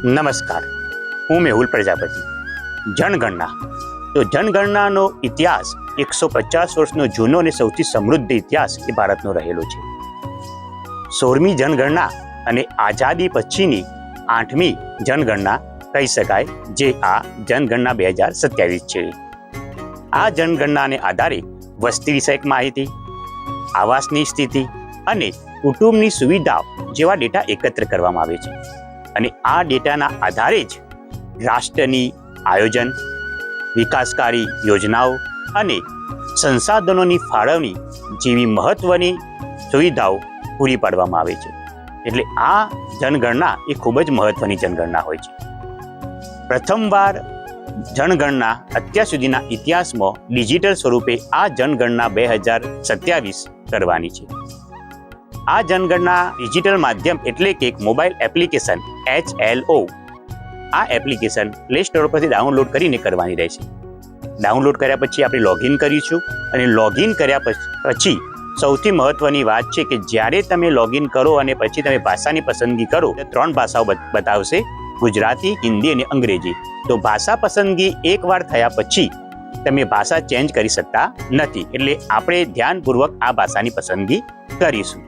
નમસ્કાર, હું મેહુલ પ્રજાપતિ. જનગણના તો જનગણનાનો ઇતિહાસ 150 વર્ષનો જૂનો અને સૌથી સમૃદ્ધ ઇતિહાસ એ ભારતનો રહેલો છે. 16મી જનગણના અને આઝાદી પછીની 8મી જનગણના કહી શકાય, જે આ જનગણના 2027 છે. આ જનગણનાને આધારે વસ્તી વિષયક માહિતી, આવાસની સ્થિતિ અને કુટુંબની સુવિધાઓ જેવા ડેટા એકત્ર કરવામાં આવે છે. અને આ ડેટાના આધારે જ રાષ્ટ્રની આયોજન, વિકાસકારી યોજનાઓ અને સંસાધનોની ફાળવણી જેવી મહત્વની સુવિધાઓ પૂરી પાડવામાં આવે છે. એટલે આ જનગણના એ ખૂબ જ મહત્વની જનગણના હોય છે. પ્રથમવાર જનગણના અત્યાર સુધીના ઇતિહાસમાં ડિજિટલ સ્વરૂપે આ જનગણના 2027 કરવાની છે. આ જનગણના ડિજિટલ માધ્યમ એટલે કે એક મોબાઈલ એપ્લિકેશન HLO, આ એપ્લિકેશન પ્લે સ્ટોર પરથી ડાઉનલોડ કરીને કરવાની રહેશે. ડાઉનલોડ કર્યા પછી આપણે લોગિન કરીશું અને લોગિન કર્યા પછી સૌથી મહત્વની વાત છે કે જ્યારે તમે લોગિન કરો અને પછી તમે ભાષાની પસંદગી કરો, 3 ભાષાઓ બતાવશે: ગુજરાતી, હિન્દી અને અંગ્રેજી. તો ભાષા પસંદગી એકવાર થયા પછી તમે ભાષા ચેન્જ કરી શકતા નથી. એટલે આપણે ધ્યાનપૂર્વક આ ભાષાની પસંદગી કરીશું.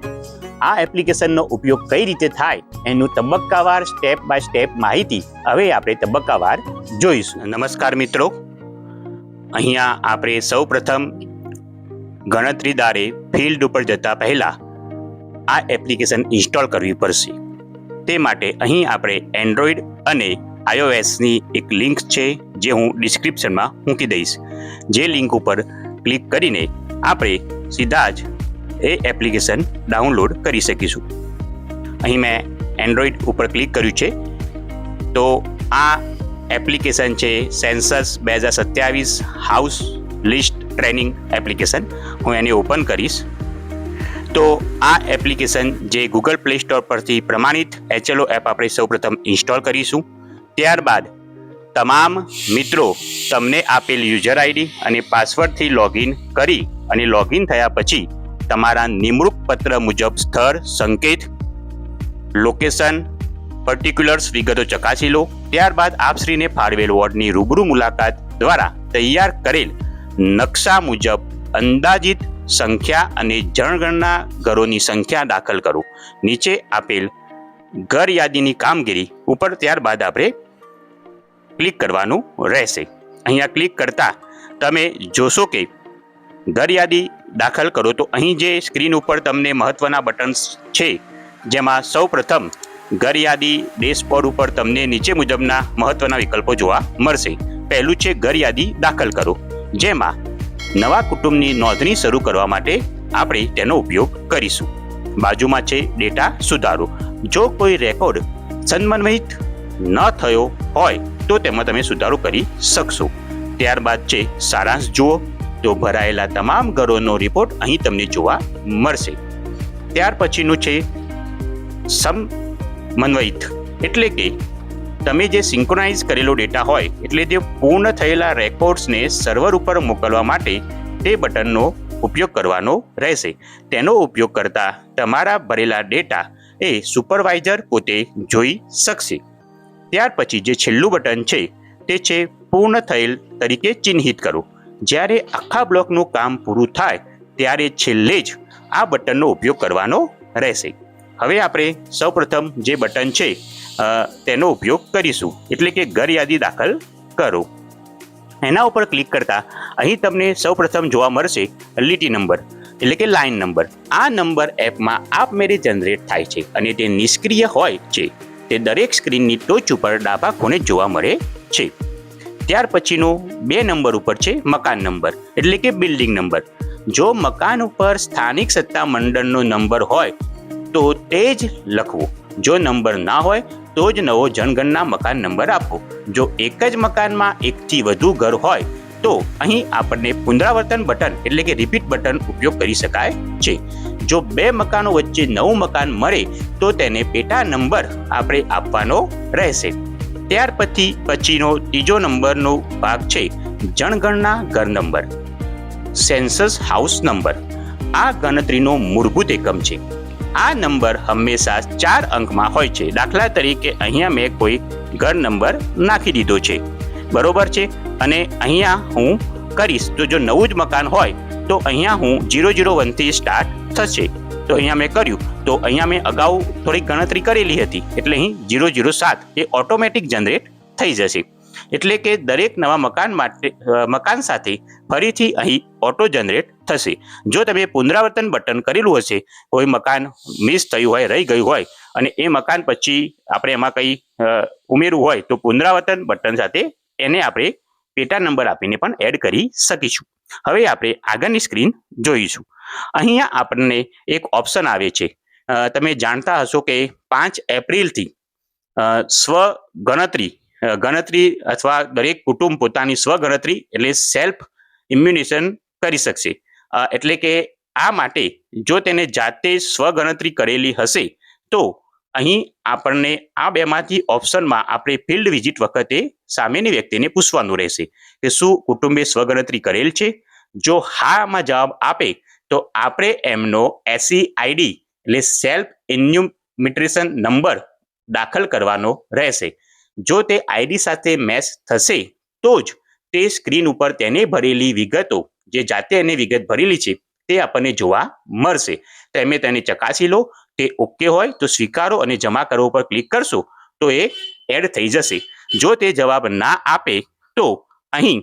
આ એપ્લિકેશનનો ઉપયોગ કઈ રીતે થાય એનું તબક્કાવાર સ્ટેપ બાય સ્ટેપ માહિતી હવે આપણે તબક્કાવાર જોઈશું. નમસ્કાર મિત્રો, અહીંયા આપણે સૌ પ્રથમ ગણતરીદારે ફિલ્ડ ઉપર જતા પહેલા આ એપ્લિકેશન ઇન્સ્ટોલ કરવી પડશે. તે માટે અહીં આપણે એન્ડ્રોઈડ અને iOSની એક લિંક છે જે હું ડિસ્ક્રિપ્શનમાં મૂકી દઈશ. જે લિંક ઉપર ક્લિક કરીને આપણે સીધા જ એ એપ્લિકેશન ડાઉનલોડ કરી શકીશું. અહીં મેં એન્ડ્રોઈડ ઉપર ક્લિક કર્યું છે. તો આ એપ્લિકેશન છે census 2027 house list training application. હું એને ઓપન કરીશ. તો આ એપ્લિકેશન જે ગૂગલ પ્લે સ્ટોર પરથી પ્રમાણિત HLO એપ આપણે સૌપ્રથમ ઇન્સ્ટોલ કરીશું. ત્યારબાદ તમામ મિત્રો તમને આપેલ યુઝર આઈડી અને પાસવર્ડથી લોગિન કરી અને લોગિન થયા પછી તમારા નિમણૂક પત્ર મુજબ સ્થળ, સંકેત, લોકેશન, પર્ટિક્યુલર્સ વિગતો ચકાસી લો. ત્યારબાદ આપશ્રીને ફાળવેલ વોર્ડની રૂબરૂ મુલાકાત દ્વારા તૈયાર કરેલ નકશા મુજબ અંદાજિત સંખ્યા અને જનગણના ઘરોની સંખ્યા દાખલ કરો. નીચે આપેલ ઘર યાદીની કામગીરી ઉપર ત્યારબાદ આપણે ક્લિક કરવાનું રહેશે. અહીંયા ક્લિક કરતા તમે જોશો કે ઘર યાદી દાખલ કરો તો અહીં જે સ્ક્રીન ઉપર તમને મહત્વના બટન્સ છે, જેમાં સૌ પ્રથમ ઘર યાદી ડેશબોર્ડ ઉપર તમને નીચે મુજબના મહત્વના વિકલ્પો જોવા મળશે. પહેલું છે ઘર યાદી દાખલ કરો, જેમાં નવા કુટુંબની નોંધણી શરૂ કરવા માટે આપણે તેનો ઉપયોગ કરીશું. બાજુમાં છે ડેટા સુધારો. જો કોઈ રેકોર્ડ સંમન્વિત ન થયો હોય તો તેમાં તમે સુધારો કરી શકશો. ત્યારબાદ છે સારાંશ જુઓ. તો ભરાયેલા તમામ ઘરોનો રિપોર્ટ અહીં તમને જોવા મળશે. ત્યાર પછીનું છે સમન્વયિત, એટલે કે તમે જે સિંક્રોનાઇઝ કરેલો ડેટા હોય, એટલે જે પૂર્ણ થયેલા રેકોર્ડ્સને સર્વર ઉપર મોકલવા માટે તે બટનનો ઉપયોગ કરવાનો રહેશે. તેનો ઉપયોગ કરતા તમારા ભરેલા ડેટા એ સુપરવાઇઝર પોતે જોઈ શકશે. ત્યાર પછી જે છેલ્લું બટન છે તે છે પૂર્ણ થયેલ તરીકે ચિહ્નિત કરો. જ્યારે આખા બ્લોકનું કામ પૂરું થાય ત્યારે છેલ્લે જ આ બટનનો ઉપયોગ કરવાનો રહેશે. હવે આપણે સૌપ્રથમ જે બટન છે તેનો ઉપયોગ કરીશું, એટલે કે ઘર યાદી દાખલ કરો. એના ઉપર ક્લિક કરતા અહીં તમને સૌપ્રથમ જોવા મળશે લીટી નંબર, એટલે કે લાઇન નંબર. આ નંબર એપમાં આપમેળે જનરેટ થાય છે અને તે નિષ્ક્રિય હોય છે. તે દરેક સ્ક્રીનની ટોચ ઉપર ડાબા ખૂણે જોવા મળે છે. ત્યાર પછીનો 2 નંબર ઉપર છે મકાન નંબર, એટલે કે બિલ્ડિંગ નંબર. જો મકાન ઉપર સ્થાનિક સત્તા મંડળનો નંબર હોય તો તે જ લખવો. જો નંબર ના હોય તો જ નવો જનગણના મકાન નંબર આપવો. જો એક જ મકાનમાં એકથી વધુ ઘર હોય તો અહીં આપણને પુનરાવર્તન બટન, એટલે કે રિપીટ બટન ઉપયોગ કરી શકાય છે. જો 2 મકાનો વચ્ચે નવું મકાન મળે તો તેને પેટા નંબર આપણે આપવાનો રહેશે. ત્યાર પછીનો ત્રીજો નંબરનો ભાગ છે જનગણના ઘર નંબર, સેન્સસ હાઉસ નંબર. આ ગણતરીનો મૂળભૂત એકમ છે. આ નંબર હંમેશા 4 અંકમાં હોય છે. દાખલા તરીકે અહીંયા મેં કોઈ ઘર નંબર નાખી દીધો છે, બરોબર છે, અને અહીંયા હું કરીશ તો જો નવું જ મકાન હોય તો અહીંયા હું 001 થી સ્ટાર્ટ થશે. તો અહીંયા મેં કર્યું તો અહીંયા મેં અગાઉ થોડીક ગણતરી કરેલી હતી એટલે અહીં 007 એ ઓટોમેટિક જનરેટ થઈ જશે. એટલે કે દરેક નવા મકાન સાથે ફરીથી અહીં ઓટો જનરેટ થશે. જો તમે પુનરાવર્તન બટન કરેલું હશે, કોઈ મકાન મિસ થયું હોય, રહી ગયું હોય અને એ મકાન પછી આપણે એમાં કંઈ ઉમેરવું હોય તો પુનરાવર્તન બટન સાથે એને આપણે પેટા નંબર આપીને પણ એડ કરી શકીશું. હવે આપણે આગળની સ્ક્રીન જોઈશું. અહીંયા આપણને એક ઓપ્શન આવે છે. તમે જાણતા હશો કે 5 એપ્રિલથી ગણતરી અથવા દરેક કુટુંબ પોતાની સ્વગણતરી એટલે સેલ્ફ ઇમ્યુનેશન કરી શકશે. એટલે કે આ માટે જો તેને જાતે સ્વગણતરી કરેલી હશે તો અહીં આપણને આ બેમાંથી ઓપ્શનમાં આપણે ફિલ્ડ વિઝિટ વખતે સામેની વ્યક્તિને પૂછવાનું રહેશે કે શું કુટુંબે સ્વગણતરી કરેલ છે. જો હામાં જવાબ આપે તો આપણે એમનો SEID એટલે સેલ્ફ ઇન્યુમિટ્રેશન નંબર દાખલ કરવાનો રહેશે. જો તે આઈડી સાથે મેચ થશે તો જ તે સ્ક્રીન ઉપર તેને ભરેલી વિગતો, જે જાતે એને વિગત ભરેલી છે તે આપણને જોવા મળશે. તમે તેને ચકાસી લો, તે ઓકે હોય તો સ્વીકારો અને જમા કરો ઉપર ક્લિક કરશો તો એ એડ થઈ જશે. જો તે જવાબ ના આપે તો અહીં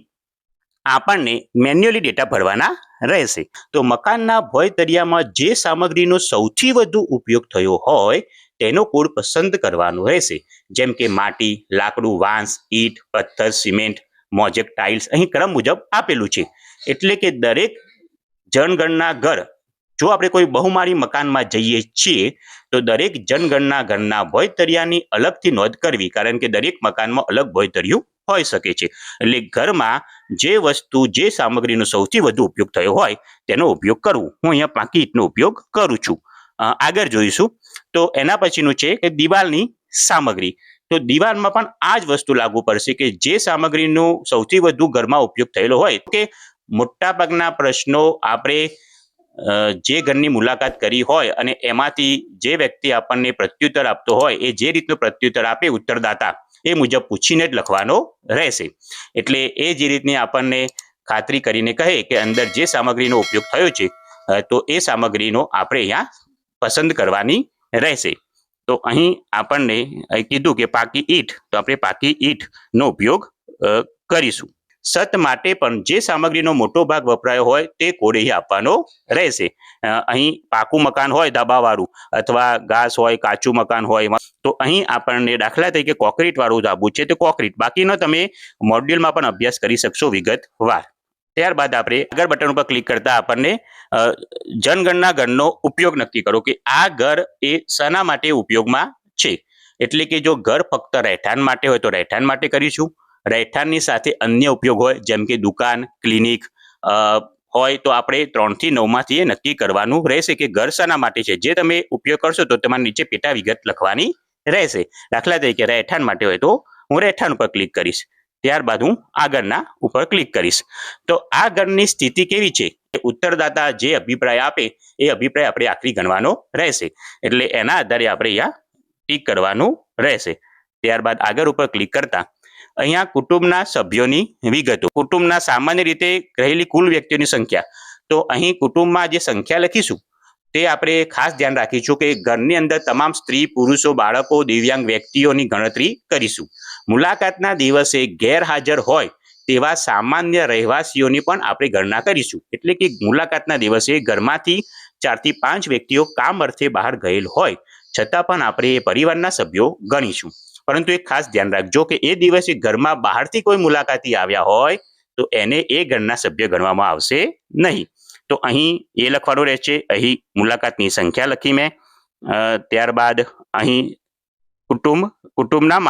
આપણને મેન્યુઅલી ડેટા ભરવાના રહેશે. તો મકાનના ભોયતળિયામાં જે સામગ્રીનો સૌથી વધુ ઉપયોગ થયો હોય તેનો કોડ પસંદ કરવાનો રહેશે. જેમ કે માટી, લાકડું, વાંસ, ઈંટ, પથ્થર, સિમેન્ટ, મોઝેક ટાઇલ્સ અહીં ક્રમ મુજબ આપેલું છે. એટલે કે દરેક જનગણના ઘર, જો આપણે કોઈ બહુમાળી મકાનમાં જઈએ છીએ તો દરેક જનગણના ઘરના ભોયતળિયાની અલગથી નોંધ કરવી, કારણ કે દરેક મકાનમાં અલગ ભોયતળિયું હોઈ શકે છે. એટલે ઘરમાં જે વસ્તુ, જે સામગ્રીનો સૌથી વધુ ઉપયોગ થયો હોય તેનો ઉપયોગ કરવો. હું અહીંયા પાકી ઈંટનો ઉપયોગ કરું છું. આગળ જોઈશું તો એના પછીનું છે કે દિવાલની સામગ્રી. તો દિવાલમાં પણ આ જ વસ્તુ લાગુ પડશે કે જે સામગ્રીનો સૌથી વધુ ઘરમાં ઉપયોગ થયેલો હોય. કે મોટાભાગના પ્રશ્નો આપણે જે ઘરની મુલાકાત કરી હોય અને એમાંથી જે વ્યક્તિ આપણને પ્રત્યુત્તર આપતો હોય એ જે રીતનું પ્રત્યુત્તર આપે ઉત્તરદાતા એ મુજબ પૂછીને જ લખવાનો રહેશે. એટલે એ જે રીતની આપણને ખાતરી કરીને કહે કે અંદર જે સામગ્રીનો ઉપયોગ થયો છે તો એ સામગ્રીનો આપણે અહીંયા પસંદ કરવાની રહેશે. તો અહીં આપણને કીધું કે પાકી ઈંટ, તો આપણે પાકી ઈંટનો ઉપયોગ કરીશું. છત માટે પણ જે સામગ્રીનો મોટો ભાગ વપરાયો હોય તે કોડ અહીં આપવાનો રહેશે. અહીં પાકું મકાન હોય ધાબાવાળું, અથવા ઘાસ હોય, કાચું મકાન હોય, તો અહીં આપણને દાખલા તરીકે કોન્ક્રીટ વાળું ધાબુ છે તો કોન્ક્રીટ, બાકીનો તમે મોડ્યુલમાં પણ અભ્યાસ કરી શકશો વિગતવાર. ત્યારબાદ આપણે આગળ બટન ઉપર ક્લિક કરતા આપણને જનગણના ઘરનો ઉપયોગ નક્કી કરો કે આ ઘર એ શાના માટે ઉપયોગમાં છે. એટલે કે જો ઘર ફક્ત રહેઠાણ માટે હોય તો રહેઠાણ માટે કરીશું. રહેઠાણની સાથે અન્ય ઉપયોગ હોય જેમ કે દુકાન, ક્લિનિક હોય તો આપણે 3 થી 9 માંથી એ નક્કી કરવાનું રહેશે કે ઘર શાના માટે છે. જે તમે ઉપયોગ કરશો તો તમારે નીચે પેટા વિગત લખવાની રહેશે. દાખલા તરીકે રહેઠાણ માટે હોય તો હું રહેઠાણ ઉપર ક્લિક કરીશ. ત્યારબાદ હું આગળના ઉપર ક્લિક કરીશ. તો આ ઘરની સ્થિતિ કેવી છે, ઉત્તરદાતા જે અભિપ્રાય આપે એ અભિપ્રાય આપણે આખરી ગણવાનો રહેશે. એટલે એના આધારે આપણે અહીંયા ટીક કરવાનું રહેશે. ત્યારબાદ આગળ ઉપર ક્લિક કરતા અહીંયા કુટુંબના સભ્યોની વિગતો, કુટુંબના સામાન્ય રીતે રહેલી કુલ વ્યક્તિઓની સંખ્યા. તો અહીં કુટુંબમાં જે સંખ્યા લખીશું તે આપણે ખાસ ધ્યાન રાખીશું કે ઘરની અંદર તમામ સ્ત્રી, પુરુષો, બાળકો, દિવ્યાંગ વ્યક્તિઓની ગણતરી કરીશું. મુલાકાતના દિવસે ગેરહાજર હોય તેવા સામાન્ય રહેવાસીઓની પણ આપણે ગણના કરીશું. એટલે કે મુલાકાતના દિવસે ઘરમાંથી 4 થી 5 વ્યક્તિઓ કામ અર્થે બહાર ગયેલ હોય છતાં પણ આપણે એ પરિવારના સભ્યો ગણીશું. પરંતુ એક ખાસ ધ્યાન રાખજો કે એ દિવસે ઘરમાં બહારથી કોઈ મુલાકાતી આવ્યા હોય તો એને એ ઘરના સભ્ય ગણવામાં આવશે નહીં. તો અહીં એ લખવાનું રહેશે. અહીં મુલાકાતની સંખ્યા લખી મેં. ત્યારબાદ અહીં કુટુંબના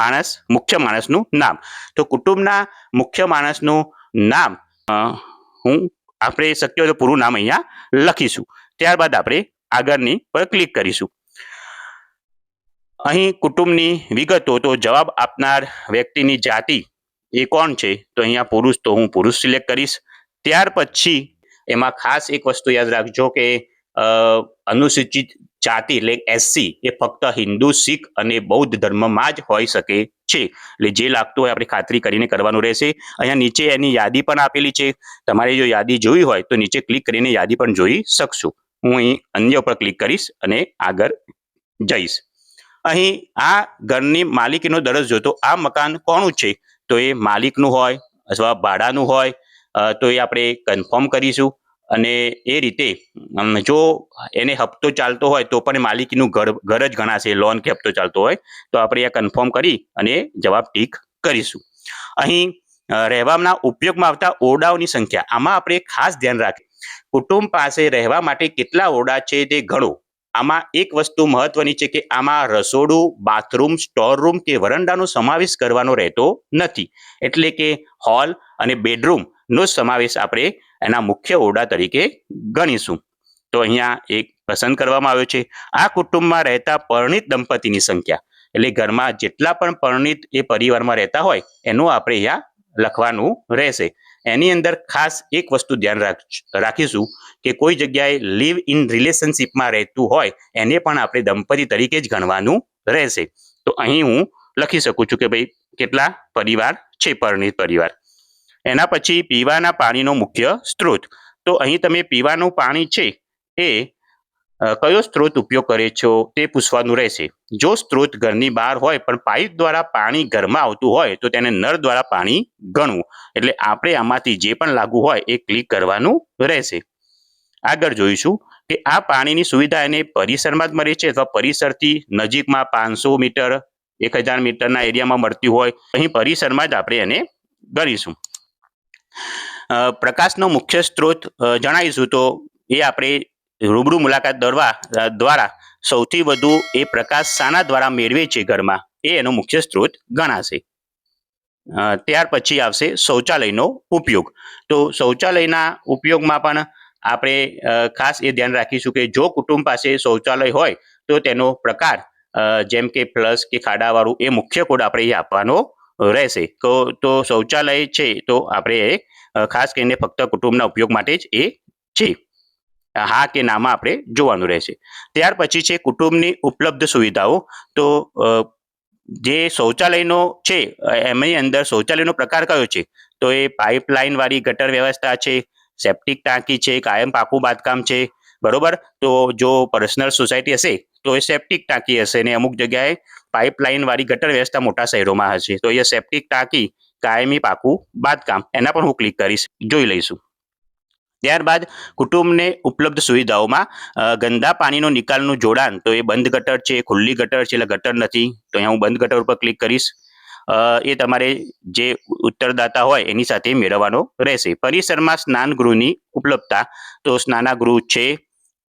મુખ્ય માણસનું નામ. તો કુટુંબના મુખ્ય માણસનું નામ આપણે શક્ય હોય તો પૂરું નામ અહીંયા લખીશું. ત્યારબાદ આપણે આગળની પર ક્લિક કરીશું. અહીં કુટુંબની વિગતો, તો જવાબ આપનાર વ્યક્તિની જાતિ એ કોણ છે, તો અહીંયા પુરુષ, તો હું પુરુષ સિલેક્ટ કરીશ. ત્યાર પછી એમાં ખાસ એક વસ્તુ યાદ રાખજો કે અનુસૂચિત જાતિ એટલે એસસી એ ફક્ત હિન્દુ, શીખ અને બૌદ્ધ ધર્મમાં જ હોઈ શકે છે. એટલે જે લાગતું હોય આપણે ખાતરી કરીને કરવાનું રહેશે. અહીંયા નીચે એની યાદી પણ આપેલી છે. તમારે જો યાદી જોઈ હોય તો નીચે ક્લિક કરીને યાદી પણ જોઈ શકશો. હું અહીં અન્ય ઉપર ક્લિક કરીશ અને આગળ જઈશ. અહીં આ ઘરની માલિકીનો દરજ્જો, તો આ મકાન કોનું છે, તો એ માલિકનું હોય અથવા ભાડાનું હોય તો એ આપણે કન્ફર્મ કરીશું. અને એ રીતે જો એને હપ્તો ચાલતો હોય તો પણ માલિકીનું ઘર જ ગણાશે. લોન કે હપ્તો ચાલતો હોય તો આપણે આ કન્ફર્મ કરી અને જવાબ ટીક કરીશું. અહીં રહેવાના ઉપયોગમાં આવતા ઓરડાઓની સંખ્યા, આમાં આપણે ખાસ ધ્યાન રાખીએ. કુટુંબ પાસે રહેવા માટે કેટલા ઓરડા છે તે ગણો. આમાં એક વસ્તુ મહત્વની છે કે આમાં રસોડું, બાથરૂમ, સ્ટોર રૂમ કે વરંડાનો સમાવેશ કરવાનો રહેતો નથી. એટલે કે હોલ અને બેડરૂમ નો સમાવેશ આપણે એના મુખ્ય ઓરડા તરીકે ગણીશું. તો અહીંયા એક પસંદ કરવામાં આવ્યો છે. આ કુટુંબમાં રહેતા પરણિત દંપતીની સંખ્યા, એટલે ઘરમાં જેટલા પણ પરણિત એ પરિવારમાં રહેતા હોય એનું આપણે અહીંયા લખવાનું રહેશે. એની અંદર ખાસ એક વસ્તુ ધ્યાન રાખીશું કે કોઈ જગ્યાએ લીવ ઇન રિલેશનશીપમાં રહેતું હોય એને પણ આપણે દંપતી તરીકે જ ગણવાનું રહેશે. તો અહીં હું લખી શકું છું કે ભાઈ કેટલા પરિવાર છે, પરણિત પરિવાર. એના પછી પીવાના પાણીનો મુખ્ય સ્ત્રોત. તો અહીં તમે પીવાનું પાણી છે એ કયો સ્ત્રોત ઉપયોગ કરે છો તે પૂછવાનું રહેશે. જો સ્ત્રોત ઘરની બહાર હોય પણ પાઇપ દ્વારા પાણી ઘરમાં આવતું હોય તો તેને નળ દ્વારા પાણી ગણવું. એટલે આપણે આમાંથી જે પણ લાગુ હોય એ ક્લિક કરવાનું રહેશે. આગળ જોઈશું કે આ પાણીની સુવિધા એને પરિસરમાં જ મળે છે અથવા પરિસરથી નજીકમાં 500 મીટર, 1000 મીટરના એરિયામાં મળતી હોય, અહીં પરિસરમાં જ આપણે એને ગણીશું. પ્રકાશનો મુખ્ય સ્ત્રોત જણાવીશું તો એ આપણે રૂબરૂ મુલાકાત દ્વારા સૌથી વધુ એ પ્રકાશ શાના દ્વારા મેળવે છે ઘરમાં, એ એનો મુખ્ય સ્ત્રોત ગણાશે. ત્યાર પછી આવશે શૌચાલયનો ઉપયોગ. તો શૌચાલયના ઉપયોગમાં પણ આપણે ખાસ એ ધ્યાન રાખીશું કે જો કુટુંબ પાસે શૌચાલય હોય તો તેનો પ્રકાર જેમ કે પ્લસ કે ખાડાવાળું એ મુખ્ય કોડ આપણે એ આપવાનો રહેશે. તો શૌચાલય છે તો આપણે ખાસ કરીને ફક્ત કુટુંબના ઉપયોગ માટે જ એ છે, હા કે નામાં આપણે જોવાનું રહેશે. ત્યાર પછી છે કુટુંબની ઉપલબ્ધ સુવિધાઓ. તો જે શૌચાલયનો છે એમની અંદર શૌચાલયનો પ્રકાર કયો છે, તો એ પાઇપલાઇન વાળી ગટર વ્યવસ્થા છે, સેપ્ટિક ટાંકી છે, કાયમ પાકું બાંધકામ છે, બરોબર. તો જો પર્સનલ સોસાયટી હશે તો એ સેપ્ટિક ટાંકી હશે ને અમુક જગ્યાએ પાઇપલાઇન વાળી ગટર વ્યવસ્થા મોટા શહેરોમાં હશે તો એ સેપ્ટિક ટાંકી, કાયમી પાકું બાંધકામ, એના પણ હું ક્લિક કરીશ, જોઈ લઈશું. ત્યારબાદ કુટુંબને ઉપલબ્ધ સુવિધાઓમાં ગંદા પાણીનો નિકાલનું જોડાણ, તો એ બંધ ગટર છે, ખુલ્લી ગટર છે એટલે ગટર નથી, તો અહીંયા હું બંધ ગટર ઉપર ક્લિક કરીશ. એ તમારે જે ઉત્તરદાતા હોય એની સાથે મેળવવાનો રહેશે. પરિસરમાં સ્નાનગૃહની ઉપલબ્ધતા, તો સ્નાનાગૃહ છે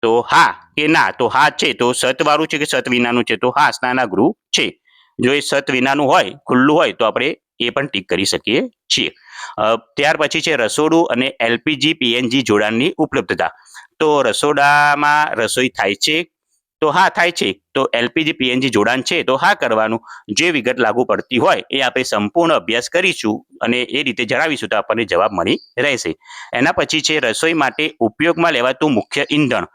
તો હા કે ના, તો હા છે તો છતવાળું છે કે છત વિનાનું છે, તો હા સ્નાનાગૃહ છે. જો એ છત વિનાનું હોય, ખુલ્લું હોય તો આપણે એ પણ ટીક કરી શકીએ છીએ. ત્યાર પછી છે રસોડું અને એલપીજી પીએનજી જોડાણની ઉપલબ્ધતા. તો રસોડામાં રસોઈ થાય છે તો હા થાય છે, તો એલપીજી પીએનજી જોડાણ છે તો હા કરવાનું. જે વિગત લાગુ પડતી હોય એ આપણે સંપૂર્ણ અભ્યાસ કરીશું અને એ રીતે જણાવીશું તો આપણને જવાબ મળી રહેશે. એના પછી છે રસોઈ માટે ઉપયોગમાં લેવાતું મુખ્ય ઈંધણ.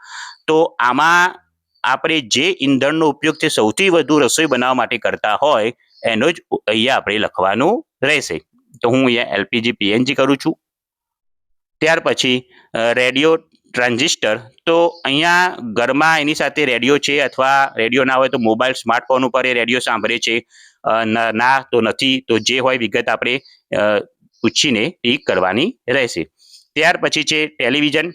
તો આમાં આપણે જે ઈંધણનો ઉપયોગ છે સૌથી વધુ રસોઈ બનાવવા માટે કરતા હોય એનો જ અહીંયા આપણે લખવાનું રહેશે. તો હું અહીંયા એલપીજી પીએનજી કરું છું. ત્યાર પછી રેડિયો ટ્રાન્ઝિસ્ટર. તો અહીંયા ઘરમાં એની સાથે રેડિયો છે અથવા રેડિયો ના હોય તો મોબાઈલ સ્માર્ટફોન ઉપર એ રેડિયો સાંભળે છે, ના તો નથી, તો જે હોય વિગત આપણે પૂછીને ટીક કરવાની રહેશે. ત્યાર પછી છે ટેલિવિઝન.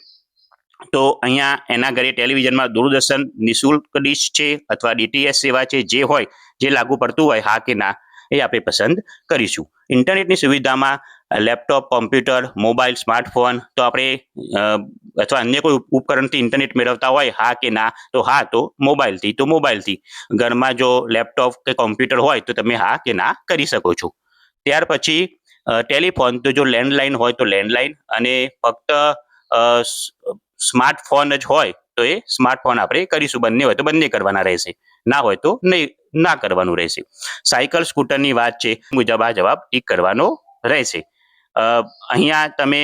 તો અહીંયા એના ઘરે ટેલિવિઝનમાં દૂરદર્શન નિઃશુલ્ક ડીશ છે અથવા ડીટીએચ સેવા છે, જે હોય જે લાગુ પડતું હોય હા કે ના એ આપણે પસંદ કરીશું. ઇન્ટરનેટની સુવિધામાં લેપટોપ, કોમ્પ્યુટર, મોબાઈલ, સ્માર્ટફોન, તો આપણે અથવા અન્ય કોઈ ઉપકરણથી ઇન્ટરનેટ મેળવતા હોય હા કે ના, તો હા તો મોબાઈલથી. ઘરમાં જો લેપટોપ કે કોમ્પ્યુટર હોય તો તમે હા કે ના કરી શકો છો. ત્યાર પછી ટેલિફોન, તો જો લેન્ડલાઇન હોય તો લેન્ડલાઇન, અને ફક્ત સ્માર્ટફોન જ હોય તો એ સ્માર્ટફોન આપણે કરીશું, બંને હોય તો બંને કરવાના રહેશે, ના હોય તો નહીં ના કરવાનું રહેશે. સાયકલ, સ્કૂટરની વાત છે મુજબ આ જવાબ ટીક કરવાનો રહેશે. અહીંયા તમે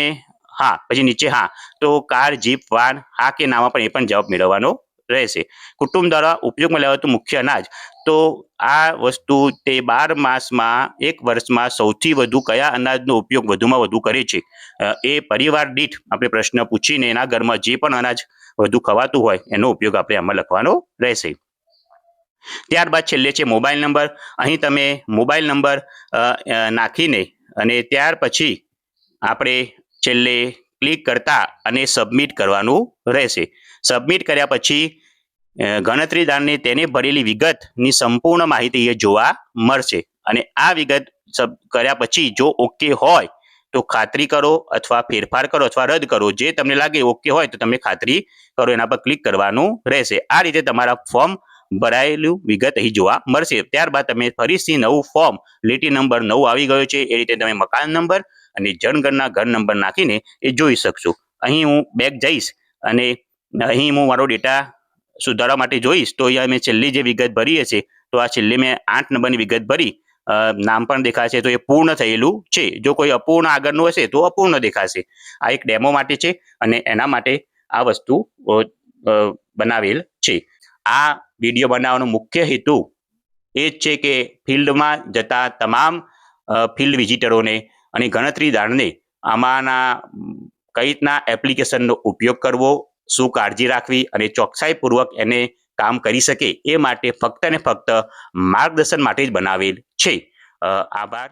હા, પછી નીચે હા, તો કાર, જીપ, વાન, હા કે નામાં પણ એ પણ જવાબ મેળવવાનો રહેશે. કુટુંબ દ્વારા ઉપયોગમાં લેવાતું મુખ્ય અનાજ, તો આ વસ્તુ તે 12 માસમાં 1 વર્ષમાં સૌથી વધુ કયા અનાજનો ઉપયોગ વધુમાં વધુ કરે છે, એ પરિવાર દીઠ આપણે પ્રશ્ન પૂછીને એના ઘરમાં જે પણ અનાજ વધુ ખવાતું હોય એનો ઉપયોગ આપણે આમાં લખવાનો રહેશે. ત્યારબાદ છેલ્લે છે મોબાઈલ નંબર. અહીં તમે મોબાઈલ નંબર નાખીને અને ત્યાર પછી આપણે છેલ્લે ક્લિક કરતા અને સબમિટ કરવાનું રહેશે. સબમિટ કર્યા પછી ગણતરીદારને તેને ભરેલી વિગતની સંપૂર્ણ માહિતી એ જોવા મળશે અને આ વિગત કર્યા પછી જો ઓકે હોય તો ખાતરી કરો અથવા ફેરફાર કરો અથવા રદ કરો. જે તમને લાગે ઓકે હોય તો તમે ખાતરી કરો, એના પર ક્લિક કરવાનું રહેશે. આ રીતે તમારા ફોર્મ ભરાયેલું વિગત અહીં જોવા મળશે. ત્યારબાદ તમે ફરીથી નવું ફોર્મ લીટી નંબર 9 આવી ગયો છે એ રીતે તમે મકાન નંબર અને જનગણના ઘર નંબર નાખીને એ જોઈ શકશો. અહીં હું બેક જઈશ અને અહીં હું મારો ડેટા સુધારવા માટે જોઈશ તો અહીંયા મેં છેલ્લી જે વિગત ભરી હશે તો આ છેલ્લે મેં 8 નંબરની વિગત ભરી, નામ પણ દેખાશે તો એ પૂર્ણ થયેલું છે. જો કોઈ અપૂર્ણ આગળનું હશે તો અપૂર્ણ દેખાશે. આ એક ડેમો માટે છે અને એના માટે આ વસ્તુ બનાવેલ છે. આ વિડીયો બનાવવાનો મુખ્ય હેતુ એ જ છે કે ફિલ્ડમાં જતા તમામ ફિલ્ડ વિઝિટરોને અને ગણતરીદારને આમાંના કઈ રીતના એપ્લિકેશનનો ઉપયોગ કરવો, શું કાળજી રાખવી અને ચોકસાઈપૂર્વક એને કામ કરી શકે એ માટે ફક્ત ને ફક્ત માર્ગદર્શન માટે જ બનાવેલ છે. આભાર.